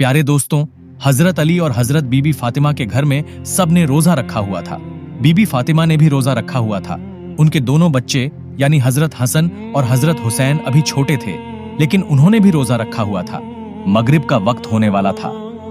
प्यारे दोस्तों, हजरत अली और हजरत बीबी फातिमा के घर में सबने रोजा रखा हुआ था। बीबी फातिमा ने भी रोजा रखा हुआ था। उनके दोनों बच्चे यानी हजरत हसन और हजरत हुसैन अभी छोटे थे, लेकिन उन्होंने भी रोजा रखा हुआ था। मगरिब का वक्त होने वाला था,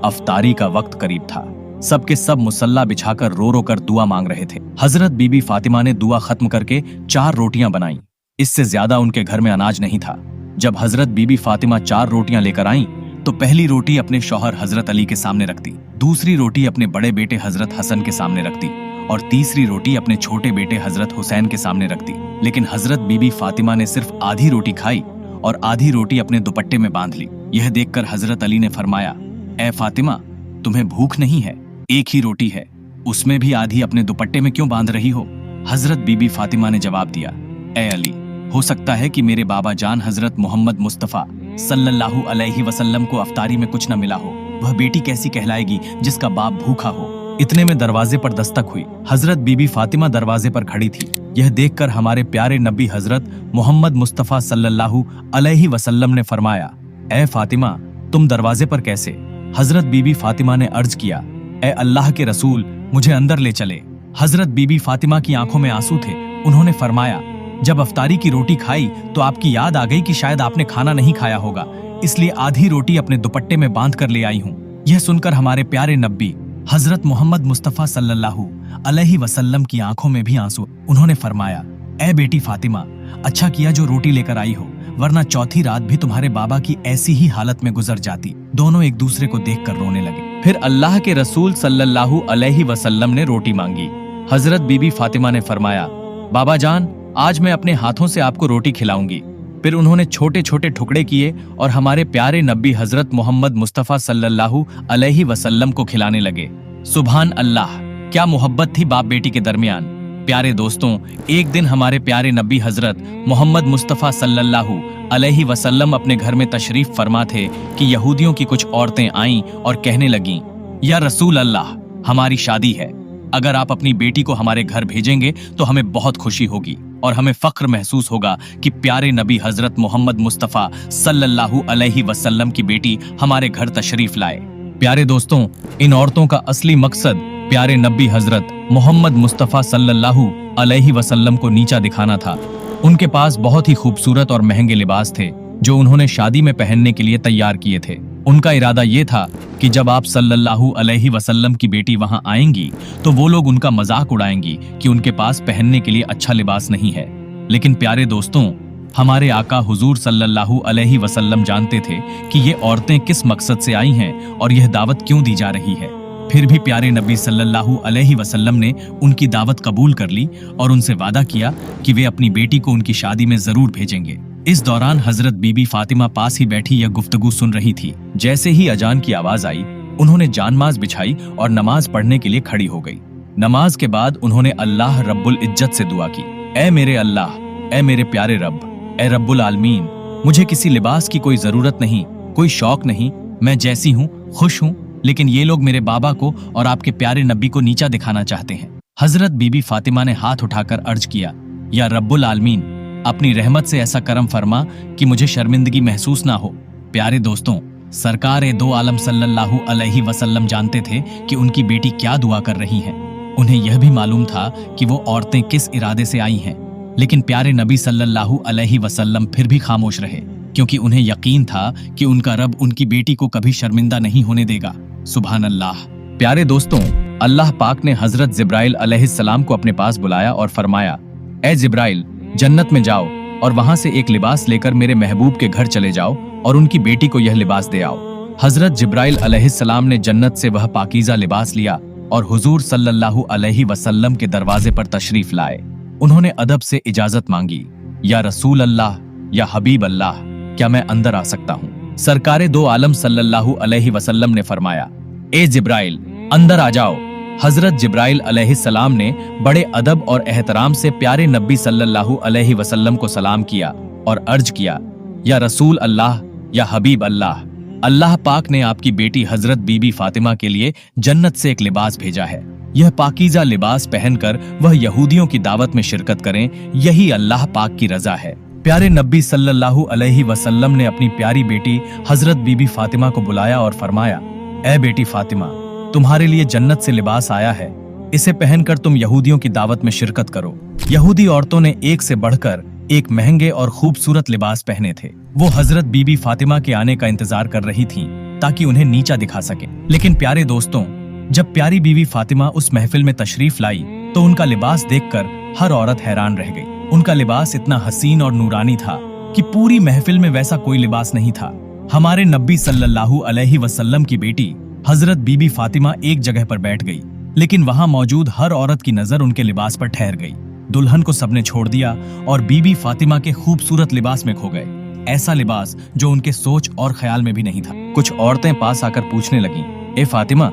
अफ्तारी का वक्त करीब था। सबके सब मुसल्ला बिछाकर रो रो कर दुआ मांग रहे थे। हजरत बीबी फातिमा ने दुआ खत्म करके 4 रोटियां बनाई। इससे ज्यादा उनके घर में अनाज नहीं था। जब हजरत बीबी फातिमा 4 रोटियां लेकर आईं, तो पहली रोटी अपने शौहर हजरत अली के सामने रख दी, दूसरी रोटी अपने बड़े बेटे हजरत हसन के सामने रख दी और तीसरी रोटी अपने छोटे बेटे हजरत हुसैन के सामने रख दी। लेकिन हजरत बीबी फातिमा ने सिर्फ आधी रोटी खाई और आधी रोटी अपने दुपट्टे में बांध ली। यह देखकर हजरत अली ने फरमाया, ए फातिमा, तुम्हें भूख नहीं है? एक ही रोटी है, उसमें भी आधी अपने दुपट्टे में क्यों बांध रही हो? हजरत बीबी फातिमा ने जवाब दिया, ए अली, हो सकता है कि मेरे बाबा जान हजरत मोहम्मद मुस्तफा सल्लल्लाहु अलैहि वसल्लम को अफ्तारी में कुछ न मिला हो। वह बेटी कैसी कहलाएगी जिसका बाप भूखा हो? इतने में दरवाजे पर दस्तक हुई। हजरत बीबी फातिमा दरवाजे पर खड़ी थी। यह देखकर हमारे प्यारे नबी हजरत मोहम्मद मुस्तफा सल्लल्लाहु अलैहि वसल्लम ने फरमाया, ए फातिमा, तुम दरवाजे पर कैसे? हजरत बीबी फातिमा ने अर्ज किया, ए अल्लाह के रसूल, मुझे अंदर ले चले। हजरत बीबी फातिमा की आंखों में आंसू थे। उन्होंने फरमाया, जब अफ्तारी की रोटी खाई तो आपकी याद आ गई कि शायद आपने खाना नहीं खाया होगा, इसलिए आधी रोटी अपने दुपट्टे में बांध कर ले आई हूँ। यह सुनकर हमारे प्यारे नबी हजरत मोहम्मद मुस्तफा सल्लल्लाहु अलैहि वसल्लम की आंखों में भी आंसू। उन्होंने फरमाया, ए बेटी फातिमा, अच्छा किया जो रोटी लेकर आई हो, वरना चौथी रात भी तुम्हारे बाबा की ऐसी ही हालत में गुजर जाती। दोनों एक दूसरे को देखकर रोने लगे। फिर अल्लाह के रसूल सल्लल्लाहु अलैहि वसल्लम ने रोटी मांगी। हजरत बीबी फातिमा ने फरमाया, बाबा जान, आज मैं अपने हाथों से आपको रोटी खिलाऊंगी। फिर उन्होंने छोटे छोटे टुकड़े किए और हमारे प्यारे नबी हजरत मोहम्मद मुस्तफा सल्लल्लाहु अलैहि वसल्लम को खिलाने लगे। सुभान अल्लाह, क्या मोहब्बत थी बाप बेटी के दरमियान। प्यारे दोस्तों, एक दिन हमारे प्यारे नबी हजरत मोहम्मद मुस्तफा सल्लल्लाहु अलैहि वसल्लम अपने घर में तशरीफ फरमा थे कि यहूदियों की कुछ औरतें आईं और कहने लगीं, या रसूल अल्लाह, हमारी शादी है, अगर आप अपनी बेटी को हमारे घर भेजेंगे तो हमें बहुत खुशी होगी और हमें फख्र महसूस होगा कि प्यारे नबी हजरत मोहम्मद मुस्तफा सल्लल्लाहु अलैहि वसल्लम की बेटी हमारे घर तशरीफ लाए। प्यारे दोस्तों, इन औरतों का असली मकसद प्यारे नबी हजरत मोहम्मद मुस्तफा सल्लल्लाहु अलैहि वसल्लम को नीचा दिखाना था। उनके पास बहुत ही खूबसूरत और महंगे लिबास थे जो उन्होंने शादी में पहनने के लिए तैयार किए थे। उनका इरादा ये था कि जब आप सल्लल्लाहु अलैहि वसल्लम की बेटी वहां आएंगी तो वो लोग उनका मजाक उड़ाएंगी कि उनके पास पहनने के लिए अच्छा लिबास नहीं है। लेकिन प्यारे दोस्तों, हमारे आका हुजूर सल्लल्लाहु अलैहि वसल्लम जानते थे कि ये औरतें किस मकसद से आई हैं और यह दावत क्यों दी जा रही है। फिर भी प्यारे नबी सल्लल्लाहु अलैहि वसल्लम ने उनकी दावत कबूल कर ली और उनसे वादा किया कि वे अपनी बेटी को उनकी शादी में जरूर भेजेंगे। इस दौरान हजरत बीबी फातिमा पास ही बैठी यह गुफ्तगू सुन रही थी। जैसे ही अजान की आवाज आई, उन्होंने जानमाज बिछाई और नमाज पढ़ने के लिए खड़ी हो गई। नमाज के बाद उन्होंने अल्लाह रब्बुल इज्जत से दुआ की, ए मेरे अल्लाह, ए मेरे प्यारे रब, ए रब्बुल आलमीन, मुझे किसी लिबास की कोई जरूरत नहीं, कोई शौक नहीं, मैं जैसी हूँ खुश हूँ, लेकिन ये लोग मेरे बाबा को और आपके प्यारे नबी को नीचा दिखाना चाहते हैं। हजरत बीबी फातिमा ने हाथ उठाकर अर्ज किया, या रब्बुल आलमीन, अपनी रहमत से ऐसा करम फरमा कि मुझे शर्मिंदगी महसूस ना हो। प्यारे दोस्तों, सरकार दो आलम सल्लल्लाहु अलैहि वसल्लम जानते थे कि उनकी बेटी क्या दुआ कर रही हैं। उन्हें यह भी मालूम था कि वो औरतें किस इरादे से आई हैं, लेकिन प्यारे नबी सल्लल्लाहु अलैहि वसल्लम फिर भी खामोश रहे, क्योंकि उन्हें यकीन था कि उनका रब उनकी बेटी को कभी शर्मिंदा नहीं होने देगा। सुभान अल्लाह। प्यारे दोस्तों, अल्लाह पाक ने हजरत जिब्राइल अलैहिस्सलाम को अपने पास बुलाया और फरमाया, ए जिब्राइल, जन्नत में जाओ और वहां से एक लिबास लेकर मेरे महबूब के घर चले जाओ और उनकी बेटी को यह लिबास दे आओ। हजरत जिब्राइल अलैहिस्सलाम ने जन्नत से वह पाकीज़ा लिबास लिया और हुजूर सल्लल्लाहु अलैहि वसल्लम के दरवाजे पर तशरीफ लाए। उन्होंने अदब से इजाजत मांगी, या रसूल अल्लाह, या हबीब अल्लाह, क्या मैं अंदर आ सकता हूँ? सरकारे दो आलम सल्लल्लाहु अलैहि वसल्लम ने फरमाया, ए जिब्राइल, अंदर आ जाओ। हजरत जिब्राइल अलैहिस्सलाम ने बड़े अदब और एहतराम से प्यारे नबी सल्लल्लाहु अलैहि वसल्लम को सलाम किया और अर्ज किया, या रसूल अल्लाह, या हबीब अल्लाह, अल्लाह पाक ने आपकी बेटी हजरत बीबी फातिमा के लिए जन्नत से एक लिबास भेजा है। यह पाकीज़ा लिबास पहनकर वह यहूदियों की दावत में शिरकत करें, यही अल्लाह पाक की रजा है। प्यारे नबी सल्लल्लाहु अलैहि वसल्लम ने अपनी प्यारी बेटी हजरत बीबी फातिमा को बुलाया और फरमाया, ए बेटी फातिमा, तुम्हारे लिए जन्नत से लिबास आया है, इसे पहनकर तुम यहूदियों की दावत में शिरकत करो। यहूदी औरतों ने एक से बढ़कर एक महंगे और खूबसूरत लिबास पहने थे। वो हजरत बीबी फातिमा के आने का इंतजार कर रही थीं ताकि उन्हें नीचा दिखा सके। लेकिन प्यारे दोस्तों, जब प्यारी बीबी फातिमा उस महफिल में तशरीफ लाई तो उनका लिबास देखकर हर औरत हैरान रह गई। उनका लिबास इतना हसीन और नूरानी था कि पूरी महफिल में वैसा कोई लिबास नहीं था। हमारे नबी सल्लल्लाहु अलैहि वसल्लम की बेटी हजरत बीबी फातिमा एक जगह पर बैठ गई, लेकिन वहां मौजूद हर औरत की नजर उनके लिबास पर ठहर गई। दुल्हन को सबने छोड़ दिया और बीबी फातिमा के खूबसूरत लिबास में खो गए, ऐसा लिबास जो उनके सोच और ख्याल में भी नहीं था। कुछ औरतें पास आकर पूछने लगीं, ए फातिमा,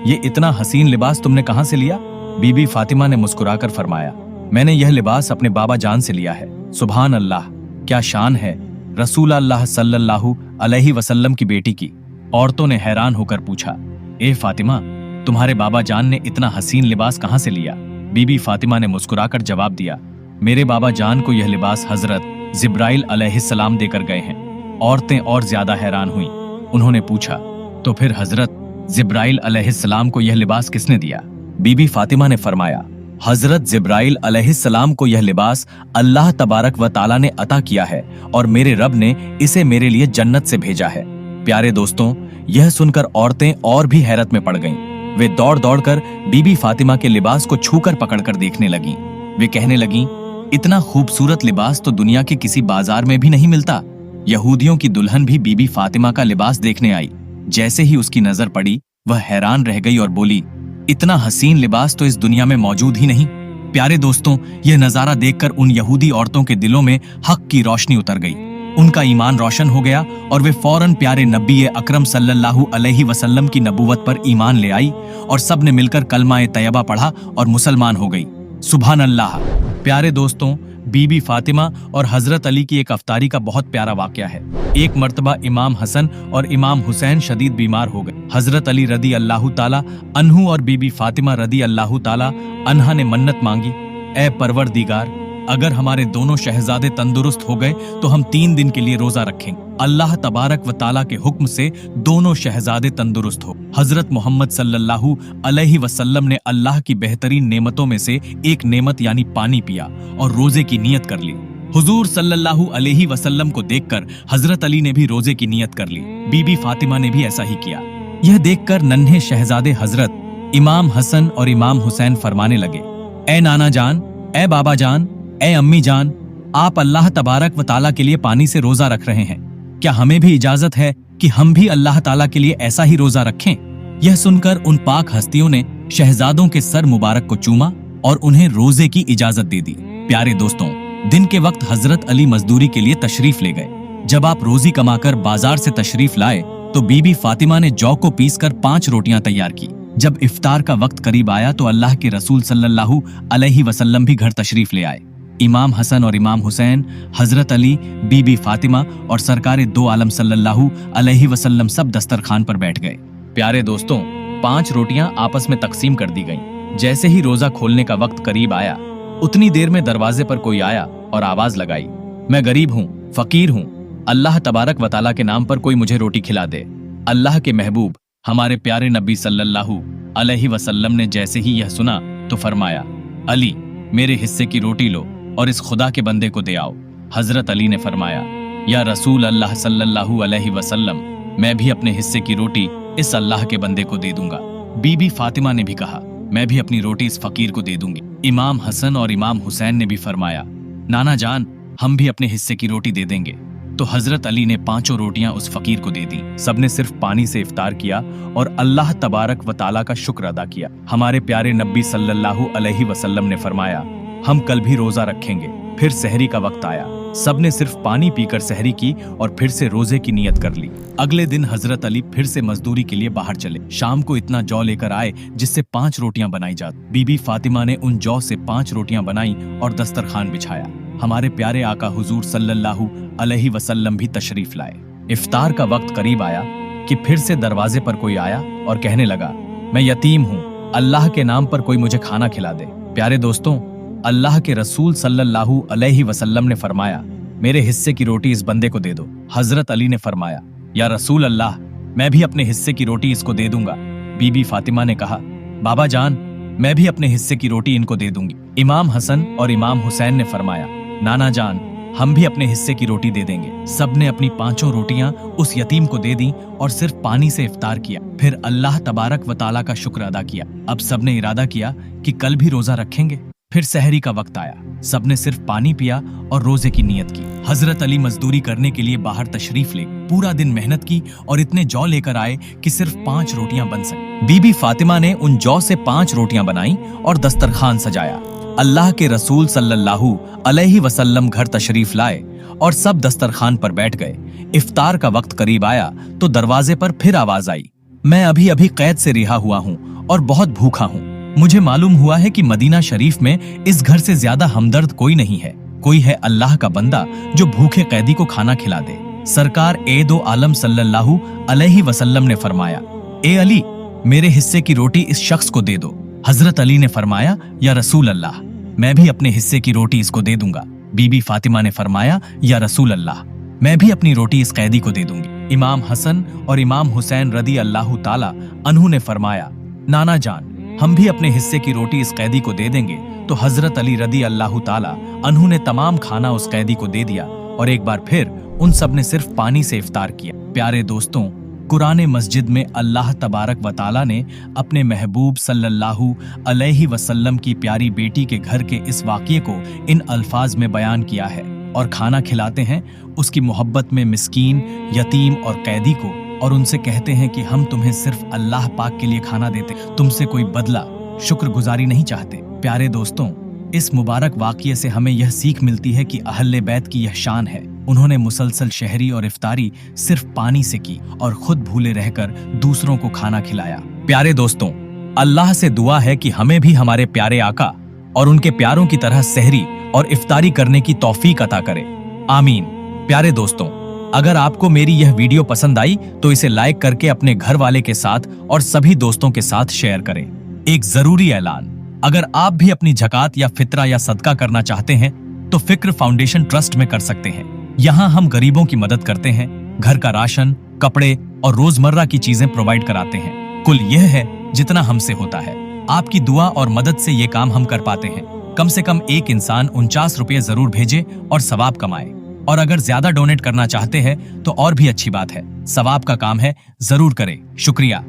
ये इतना हसीन लिबास तुमने कहां से लिया? बीबी फातिमा ने मुस्कुराकर फरमाया, मैंने यह लिबास अपने बाबा जान से लिया है। सुभान अल्लाह, क्या शान है रसूल अल्लाह सल्लल्लाहु अलैहि वसल्लम की बेटी की। औरतों ने हैरान होकर पूछा, ए फातिमा, तुम्हारे बाबा जान ने इतना हसीन लिबास कहां से लिया? बीबी फातिमा ने मुस्कुराकर जवाब दिया, मेरे बाबा जान को यह लिबास हजरत जिब्राइल अलैहिस्सलाम देकर गए हैं। औरतें और ज्यादा हैरान हुईं। उन्होंने पूछा, तो फिर हजरत जिब्राइल अलैहिस्सलाम को यह लिबास किसने दिया? बीबी फातिमा ने फरमाया, हजरत जिब्राइल अलैहिस्सलाम को यह लिबास अल्लाह तबारक व ताला ने अता किया है और मेरे रब ने इसे मेरे लिए जन्नत से भेजा है। प्यारे दोस्तों, यह सुनकर औरतें और भी हैरत में पड़ गईं। वे दौड़ दौड़कर बीबी फातिमा के लिबास को छूकर पकड़कर देखने लगीं। वे कहने लगीं, इतना खूबसूरत लिबास तो दुनिया के किसी बाजार में भी नहीं मिलता। यहूदियों की दुल्हन भी बीबी फातिमा का लिबास देखने आई। जैसे ही उसकी नजर पड़ी, वह हैरान रह गई और बोली, इतना हसीन लिबास तो इस दुनिया में मौजूद ही नहीं। प्यारे दोस्तों, यह नजारा देखकर उन यहूदी औरतों के दिलों में हक की रोशनी उतर गई। उनका ईमान रोशन हो गया और वे फौरन प्यारे नबी अकरम सल्लल्लाहु अलैहि वसल्लम की नबूवत पर ईमान ले आई और सब ने मिलकर कलमा तैयबा पढ़ा और मुसलमान हो गई। सुभान अल्लाह। प्यारे दोस्तों, बीबी फातिमा और हजरत अली की एक अफ्तारी का बहुत प्यारा वाकया है। एक मर्तबा इमाम हसन और इमाम हुसैन शदीद बीमार हो गए। हजरत अली रदी अल्लाह ताला अन्हु और बीबी फातिमा रदी अल्लाह ताला अन्हा ने मन्नत मांगी, ए परवरदिगार, अगर हमारे दोनों शहजादे तंदुरुस्त हो गए तो हम 3 दिन के लिए रोजा रखेंगे। अल्लाह तबारक व ताला के हुक्म से दोनों शहजादे तंदुरुस्त हो। हजरत मोहम्मद सल्लल्लाहु अलैहि वसल्लम ने अल्लाह की बेहतरीन नेमतों में से एक नेमत यानी पानी पिया और रोजे की नियत कर ली। हुजूर सल्लल्लाहु अलैहि वसल्लम को देखकर हजरत अली ने भी रोजे की नियत कर ली। बीबी फातिमा ने भी ऐसा ही किया। यह देखकर नन्हे शहजादे हजरत इमाम हसन और इमाम हुसैन फरमाने लगे, ए नाना जान, ए बाबा जान, ए अम्मी जान, आप अल्लाह तबारक व ताला के लिए पानी से रोजा रख रहे हैं, क्या हमें भी इजाजत है कि हम भी अल्लाह ताला के लिए ऐसा ही रोजा रखें? यह सुनकर उन पाक हस्तियों ने शहजादों के सर मुबारक को चूमा और उन्हें रोजे की इजाजत दे दी। प्यारे दोस्तों, दिन के वक्त हजरत अली मजदूरी के लिए तशरीफ ले गए। जब आप रोजी कमाकर बाजार से तशरीफ लाए तो बीबी फातिमा ने जौ को पीसकर 5 रोटियां तैयार की। जब इफ्तार का वक्त करीब आया तो अल्लाह के रसूल सल्लल्लाहु अलैहि वसल्लम भी घर तशरीफ ले आए। इमाम हसन और इमाम हुसैन, हजरत अली, बीबी फातिमा और सरकारे दो आलम सल्लल्लाहु अलैहि वसल्लम सब दस्तरखान पर बैठ गए। प्यारे दोस्तों, 5 रोटियां आपस में तकसीम कर दी गईं। जैसे ही रोजा खोलने का वक्त करीब आया, उतनी देर में दरवाजे पर कोई आया और आवाज लगाई, मैं गरीब हूँ, फकीर हूँ, अल्लाह तबारक व ताला के नाम पर कोई मुझे रोटी खिला दे। अल्लाह के महबूब हमारे प्यारे नबी सल्लल्लाहु अलैहि वसल्लम ने जैसे ही यह सुना तो फरमाया, अली, मेरे हिस्से की रोटी लो और इस खुदा के बंदे को दे आओ। हजरत अली ने फरमाया, या रसूल अल्लाह सल्लल्लाहु अलैहि वसल्लम, मैं भी अपने हिस्से की रोटी इस अल्लाह के बंदे को दे दूंगा। बीबी फातिमा ने भी कहा, मैं भी अपनी रोटी इस फकीर को दे दूंगी। इमाम हसन और इमाम हुसैन ने भी फरमाया, नाना जान, हम भी अपने हिस्से की रोटी दे देंगे। तो हजरत अली ने 5 रोटियां उस फकीर को दे दी। सबने सिर्फ पानी से इफ्तार किया और अल्लाह तबारक व ताला का शुक्र अदा किया। हमारे प्यारे नबी सल्लल्लाहु अलैहि वसल्लम ने फरमाया, हम कल भी रोजा रखेंगे। फिर सहरी का वक्त आया। सबने सिर्फ पानी पीकर सहरी की और फिर से रोजे की नियत कर ली। अगले दिन हजरत अली फिर से मजदूरी के लिए बाहर चले। शाम को इतना जौ लेकर आए जिससे 5 रोटियां बनाई जाती। बीबी फातिमा ने उन जौ से 5 रोटियां बनाई और दस्तरखान बिछाया। हमारे प्यारे आका हुजूर सल्लल्लाहु अलैहि वसल्लम भी तशरीफ लाए। इफ्तार का वक्त करीब आया कि फिर से दरवाजे पर कोई आया और कहने लगा, मैं यतीम हूँ, अल्लाह के नाम पर कोई मुझे खाना खिला दे। प्यारे दोस्तों, अल्लाह के रसूल सल्लल्लाहु अलैहि वसल्लम ने फरमाया, मेरे हिस्से की रोटी इस बंदे को दे दो। हजरत अली ने फरमाया, या रसूल अल्लाह, मैं भी अपने हिस्से की रोटी इसको दे दूंगा। बीबी फातिमा ने कहा, बाबा जान, मैं भी अपने हिस्से की रोटी इनको दे दूंगी। इमाम हसन और इमाम हुसैन ने फरमाया, नाना जान, हम भी अपने हिस्से की रोटी दे देंगे। सबने अपनी 5 रोटियां उस यतीम को दे दी और सिर्फ पानी से इफ्तार किया। फिर अल्लाह तबारक व ताला का शुक्र अदा किया। अब सबने इरादा किया कि कल भी रोजा रखेंगे। फिर सहरी का वक्त आया। सबने सिर्फ पानी पिया और रोजे की नियत की। हजरत अली मजदूरी करने के लिए बाहर तशरीफ ले पूरा दिन मेहनत की और इतने जौ लेकर आए कि सिर्फ 5 रोटियां बन सकी। बीबी फातिमा ने उन जौ से 5 रोटियां बनाई और दस्तरखान सजाया। अल्लाह के रसूल सल्लल्लाहु अलैहि वसल्लम घर तशरीफ लाए और सब दस्तरखान पर बैठ गए। इफ्तार का वक्त करीब आया तो दरवाजे पर फिर आवाज आई, मैं अभी अभी कैद से रिहा हुआ हूँ और बहुत भूखा हूँ। मुझे मालूम हुआ है कि मदीना शरीफ में इस घर से ज्यादा हमदर्द कोई नहीं है। कोई है अल्लाह का बंदा जो भूखे कैदी को खाना खिला दे। सरकार ए दो आलम सल्लल्लाहु अलैहि वसल्लम ने फरमाया, ए अली, मेरे हिस्से की रोटी इस शख्स को दे दो। हजरत अली ने फरमाया, या रसूल अल्लाह, मैं भी अपने हिस्से की रोटी इसको दे दूंगा। बीबी फातिमा ने फरमाया, या रसूल अल्लाह, मैं भी अपनी रोटी इस कैदी को दे दूंगी। इमाम हसन और इमाम हुसैन रदी अल्लाह ताला अन्हु ने फरमाया, नाना जान, हम भी अपने हिस्से की रोटी इस कैदी को दे देंगे। तो हजरत अली रदी अल्लाह ताला अन्हु ने तमाम खाना उस कैदी को दे दिया और एक बार फिर उन सब ने सिर्फ पानी से इफ्तार किया। प्यारे दोस्तों, कुरान मस्जिद में अल्लाह तबारक व ताला ने अपने महबूब सल्लल्लाहु अलैहि वसल्लम की प्यारी बेटी के घर के इस वाक़ये को इन अल्फाज में बयान किया है और खाना खिलाते हैं उसकी मोहब्बत में मिस्कीन, यतीम और कैदी को, और उनसे कहते हैं कि हम तुम्हें सिर्फ अल्लाह पाक के लिए खाना देते, तुमसे कोई बदला शुक्रगुजारी नहीं चाहते। प्यारे दोस्तों, इस मुबारक वाक़ये से हमें यह सीख मिलती है कि अहले बैत की यह शान है। उन्होंने मुसलसल शहरी और इफ्तारी सिर्फ पानी से की और खुद भूले रहकर दूसरों को खाना खिलाया। प्यारे दोस्तों, अल्लाह से दुआ है कि हमें भी हमारे प्यारे आका और उनके प्यारों की तरह सहरी और इफ्तारी करने की तौफीक अता करे। आमीन। प्यारे दोस्तों, अगर आपको मेरी यह वीडियो पसंद आई तो इसे लाइक करके अपने घर वाले के साथ और सभी दोस्तों के साथ शेयर करें। एक जरूरी ऐलान, अगर आप भी अपनी ज़कात या फितरा या सदका करना चाहते हैं तो फिक्र फाउंडेशन ट्रस्ट में कर सकते हैं। यहाँ हम गरीबों की मदद करते हैं, घर का राशन, कपड़े और रोजमर्रा की चीजें प्रोवाइड कराते हैं। कुल यह है जितना हमसे होता है। आपकी दुआ और मदद से ये काम हम कर पाते हैं। कम से कम एक इंसान 49 रुपये जरूर भेजे और सवाब कमाए, और अगर ज्यादा डोनेट करना चाहते हैं तो और भी अच्छी बात है। सवाब का काम है, जरूर करें। शुक्रिया।